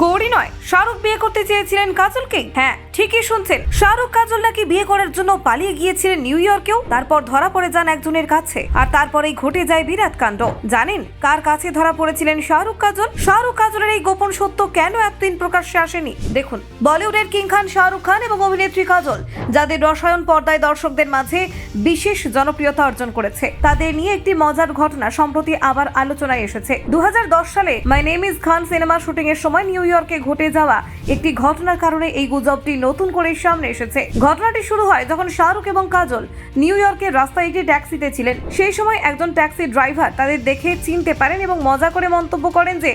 গৌরী নয়, শাহরুখ বিয়ে করতে চেয়েছিলেন কাজলকে। হ্যাঁ, ঠিকই শুনছেন, শাহরুখ কাজল নাকি বিয়ে করার জন্য পালিয়ে গিয়েছিলেন নিউ ইয়র্কেও। তারপর ধরা পড়ে যান একজনের কাছে, আর তারপরেই ঘটে যায় বিরাট কাণ্ড। জানেন কার কাছে ধরা পড়েছিলেন শাহরুখ কাজল? শাহরুখ কাজলের এই গোপন সত্য কেন এতদিন প্রকাশ্যে আসেনি? দেখুন, বলিউডের কিং খান শাহরুখ খান এবং অভিনেত্রী কাজল, যাদের রসায়ন পর্দায় দর্শকদের মাঝে বিশেষ জনপ্রিয়তা অর্জন করেছে, তাদের নিয়ে একটি মজার ঘটনা সম্প্রতি আবার আলোচনায় এসেছে। 2010 সালে my name is Khan cinema shooting এর সময় নিউ ইয়র্কে ঘটে যাওয়া একটি ঘটনার কারণে এই গুজবটি নতুন করে সামনে এসেছে। ঘটনাটি শুরু হয় যখন শাহরুখ এবং কাজল নিউ ইয়র্কের রাস্তায় একটি ট্যাক্সিতে ছিলেন। সেই সময় একজন ট্যাক্সি ড্রাইভার তাদের দেখে চিনতে পারেন এবং মজা করে মন্তব্য করেন যে,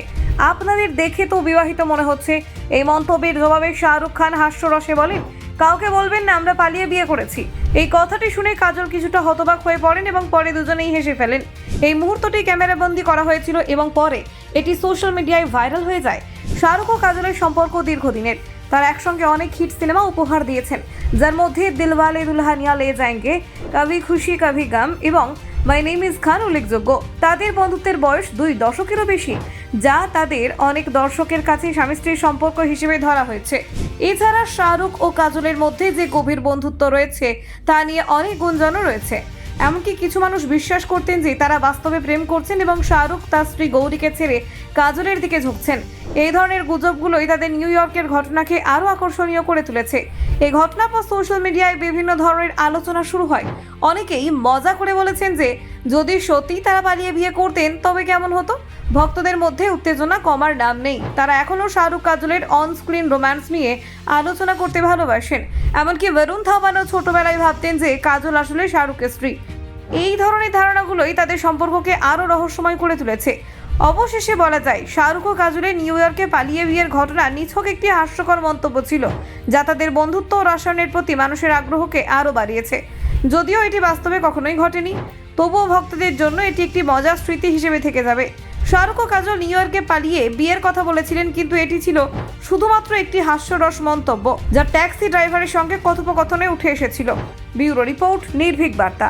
আপনাদের দেখে তো বিবাহিত মনে হচ্ছে। এই মন্তব্যের জবাবে শাহরুখ খান হাস্যরসে বলেন, কাউকে বলবেন না আমরা পালিয়ে বিয়ে করেছি। এই কথাটি শুনে কাজল কিছুটা হতবাক হয়ে পড়েন এবং পরে দুজনেই হেসে ফেলেন। এই মুহূর্তটি ক্যামেরাবন্দি করা হয়েছিল এবং পরে এটি সোশ্যাল মিডিয়ায় ভাইরাল হয়ে যায়। শাহরুখ ও কাজলের সম্পর্ক দীর্ঘদিনের। তারা একসঙ্গে অনেক হিট সিনেমা উপহার দিয়েছেন, যার মধ্যে দিলওয়ালে দুলহানিয়া লে যায়েঙ্গে, কভি খুশি কভি গম এবং মাই নেম ইজ খান উল্লেখযোগ্য। তাদের বন্ধুত্বের বয়স 2 দশকেরও বেশি, যা তাদের অনেক দর্শকের কাছে স্বামী স্ত্রীর সম্পর্ক হিসেবে ধরা হয়েছে। এছাড়া শাহরুখ ও কাজলের মধ্যে যে গভীর বন্ধুত্ব রয়েছে তা নিয়ে অনেক গুঞ্জনও রয়েছে। এমনকি কিছু মানুষ বিশ্বাস করতেন যে তারা বাস্তবে প্রেম করছেন এবং শাহরুখ তার স্ত্রী গৌরীকে ছেড়ে কাজলের দিকে ঝুঁকছেন। এই ধরনের গুজবগুলোই তাদের নিউ ইয়র্কের ঘটনাকে আরও আকর্ষণীয় করে তুলেছে। এই ঘটনার পর সোশ্যাল মিডিয়ায় বিভিন্ন ধরনের আলোচনা শুরু হয়। অনেকেই মজা করে বলেছেন যে যদি সত্যি তারা পালিয়ে বিয়ে করতেন তবে কেমন হতো। ভক্তদের মধ্যে উত্তেজনা কমার নাম নেই। তারা এখনও শাহরুখ কাজলের অন স্ক্রিন রোম্যান্স নিয়ে আলোচনা করতে ভালোবাসেন। এমনকি বরুণ ধাওয়ানও ছোটবেলায় ভাবতেন যে কাজল আসলে শাহরুখের স্ত্রী। এই ধরনের ধারণাগুলোই তাদের সম্পর্ককে আরও রহস্যময় করে তুলেছে। অবশেষে বলা যায়, শাহরুখ ও কাজলের নিউ ইয়র্কে পালিয়ে বিয়ের ঘটনা নিছক একটি হাস্যকর মন্তব্য ছিল, যা তাদের বন্ধুত্ব ও রসায়নের প্রতি মানুষের আগ্রহকে আরও বাড়িয়েছে। যদিও এটি বাস্তবে কখনোই ঘটেনি, তবুও ভক্তদের জন্য এটি একটি মজার স্মৃতি হিসেবে থেকে যাবে। শাহরুখ ও কাজল নিউ ইয়র্কে পালিয়ে বিয়ের কথা বলেছিলেন, কিন্তু এটি ছিল শুধুমাত্র একটি হাস্যরস মন্তব্য, যা ট্যাক্সি ড্রাইভারের সঙ্গে কথোপকথনে উঠে এসেছিল। ব্যুরো রিপোর্ট, নির্ভীক বার্তা।